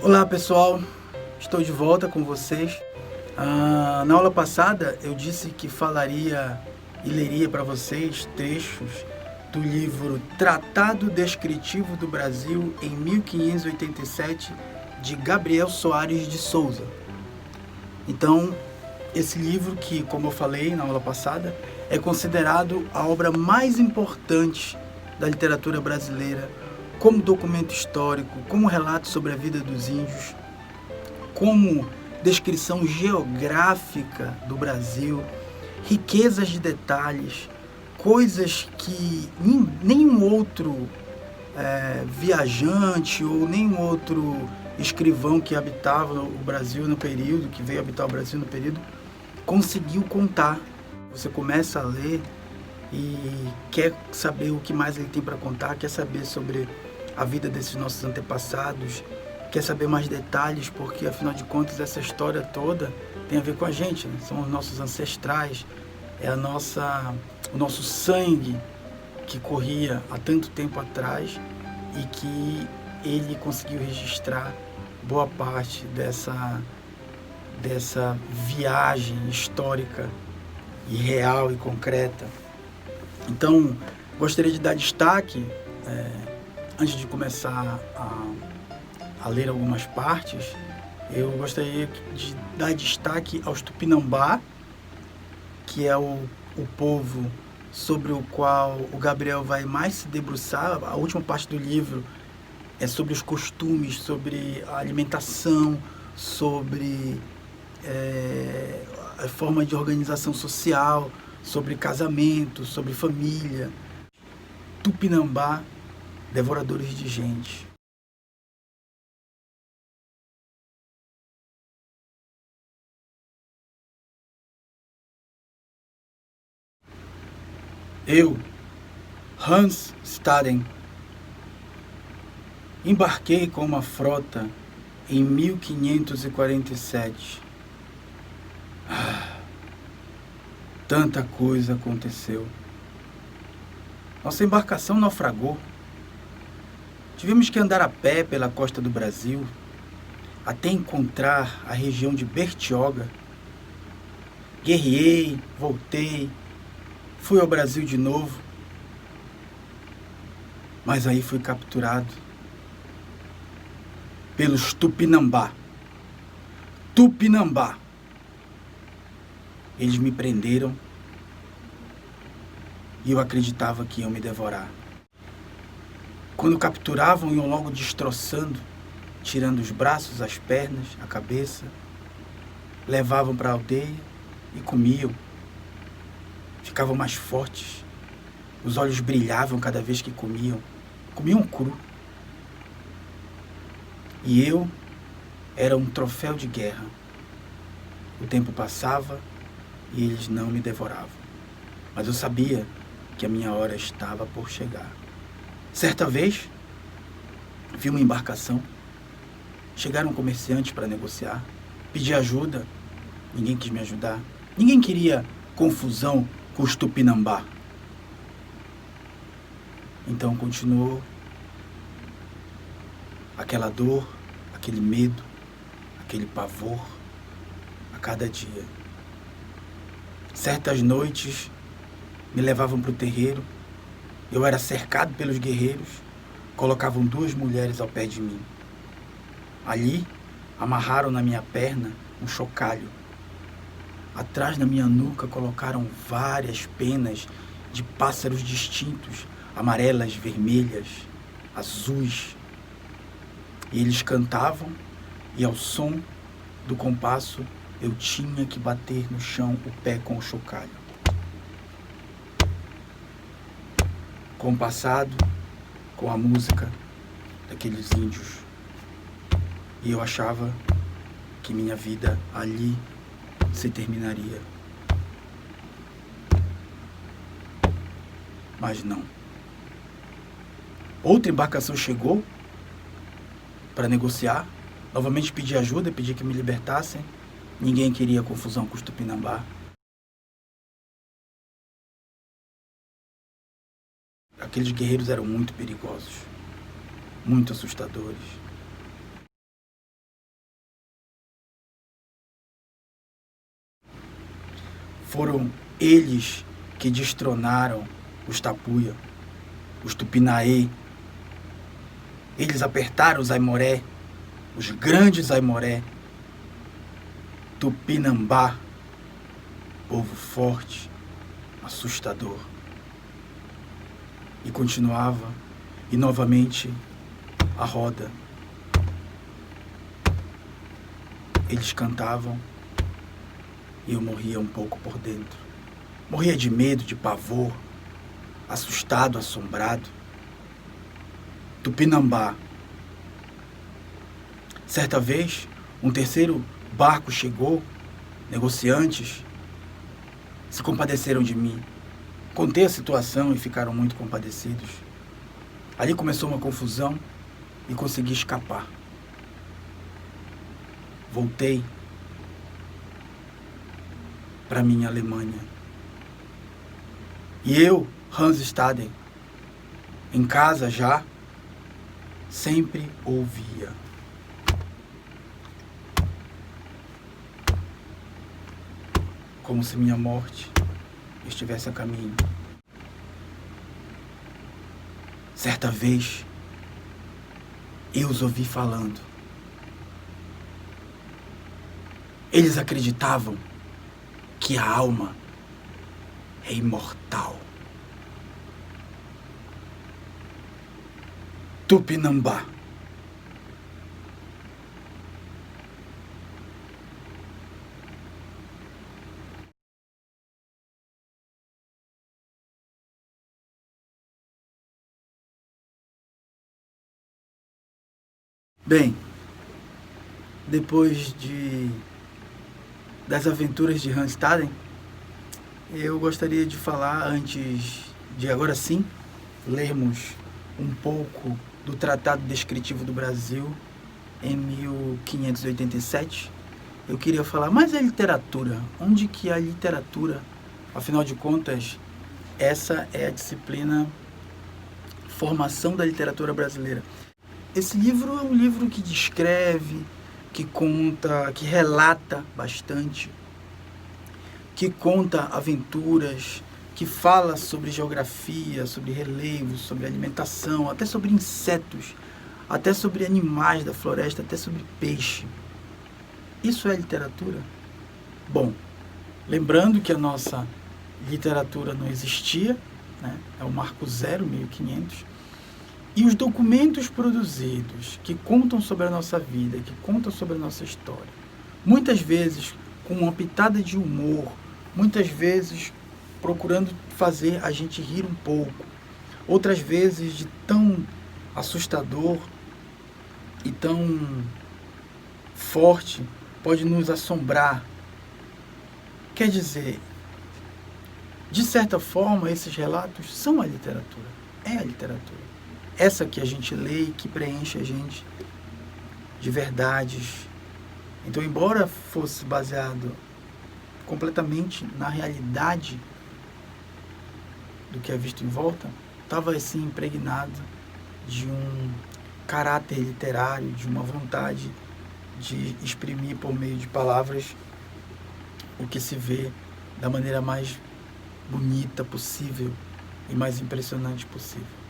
Olá pessoal, estou de volta com vocês. Na aula passada eu disse que falaria e leria para vocês trechos do livro Tratado Descritivo do Brasil em 1587, de Gabriel Soares de Souza. Então, esse livro que, como eu falei na aula passada, é considerado a obra mais importante da literatura brasileira, como documento histórico, como relato sobre a vida dos índios, como descrição geográfica do Brasil, riquezas de detalhes, coisas que nenhum outro viajante ou nenhum outro escrivão que habitava o Brasil no período, que veio habitar o Brasil no período, conseguiu contar. Você começa a ler e quer saber o que mais ele tem para contar, quer saber sobre a vida desses nossos antepassados, quer saber mais detalhes, porque afinal de contas essa história toda tem a ver com a gente, né? São os nossos ancestrais, é o nosso sangue que corria há tanto tempo atrás e que ele conseguiu registrar boa parte dessa viagem histórica e real e concreta. Então, gostaria de dar destaque, antes de começar a ler algumas partes, eu gostaria de dar destaque aos Tupinambá, que é o povo sobre o qual o Gabriel vai mais se debruçar. A última parte do livro é sobre os costumes, sobre a alimentação, sobre a forma de organização social, sobre casamento, sobre família. Tupinambá, devoradores de gente. Eu, Hans Staden, embarquei com uma frota em 1547. Tanta coisa aconteceu. Nossa embarcação naufragou. Tivemos que andar a pé pela costa do Brasil até encontrar a região de Bertioga. Guerreei, voltei, fui ao Brasil de novo, mas aí fui capturado pelos Tupinambá. Tupinambá! Eles me prenderam e eu acreditava que iam me devorar. Quando capturavam, iam logo destroçando, tirando os braços, as pernas, a cabeça, levavam para a aldeia e comiam. Ficavam mais fortes, os olhos brilhavam cada vez que comiam cru. E eu era um troféu de guerra. O tempo passava e eles não me devoravam. Mas eu sabia que a minha hora estava por chegar. Certa vez, vi uma embarcação. Chegaram comerciantes para negociar. Pedi ajuda. Ninguém quis me ajudar. Ninguém queria confusão com os Tupinambá. Então continuou aquela dor, aquele medo, aquele pavor a cada dia. Certas noites me levavam para o terreiro. Eu era cercado pelos guerreiros. Colocavam 2 mulheres ao pé de mim. Ali, amarraram na minha perna um chocalho. Atrás da minha nuca colocaram várias penas de pássaros distintos, amarelas, vermelhas, azuis. E eles cantavam, e ao som do compasso eu tinha que bater no chão o pé com o chocalho. Compassado com a música daqueles índios. E eu achava que minha vida ali se terminaria. Mas não. Outra embarcação chegou para negociar. Novamente pedi ajuda, pedi que me libertassem. Ninguém queria confusão com os Tupinambá. Aqueles guerreiros eram muito perigosos, muito assustadores. Foram eles que destronaram os Tapuia, os Tupinaê. Eles apertaram os Aimoré, os grandes Aimoré. Tupinambá, povo forte, assustador. E continuava, e novamente a roda. Eles cantavam e eu morria um pouco por dentro. Morria de medo, de pavor, assustado, assombrado. Tupinambá. Certa vez, um terceiro barco chegou, negociantes se compadeceram de mim. Contei a situação e ficaram muito compadecidos. Ali começou uma confusão e consegui escapar. Voltei para minha Alemanha. E eu, Hans Staden, em casa já, sempre ouvia. Como se minha morte estivesse a caminho. Certa vez, eu os ouvi falando. Eles acreditavam que a alma é imortal. Tupinambá. Bem, depois das aventuras de Hans Staden, eu gostaria de falar, antes de agora sim lermos um pouco do Tratado Descritivo do Brasil em 1587. Eu queria falar, mas a literatura, onde que a literatura, afinal de contas, essa é a disciplina Formação da Literatura Brasileira. Esse livro é um livro que descreve, que conta, que relata bastante, que conta aventuras, que fala sobre geografia, sobre relevos, sobre alimentação, até sobre insetos, até sobre animais da floresta, até sobre peixe. Isso é literatura? Bom, lembrando que a nossa literatura não existia, né? É o Marco Zero, 1500, e os documentos produzidos que contam sobre a nossa vida, que contam sobre a nossa história, muitas vezes com uma pitada de humor, muitas vezes procurando fazer a gente rir um pouco, outras vezes de tão assustador e tão forte, pode nos assombrar. Quer dizer, de certa forma, esses relatos são a literatura, é a literatura. Essa que a gente lê e que preenche a gente de verdades. Então, embora fosse baseado completamente na realidade do que é visto em volta, estava assim impregnado de um caráter literário, de uma vontade de exprimir por meio de palavras o que se vê da maneira mais bonita possível e mais impressionante possível.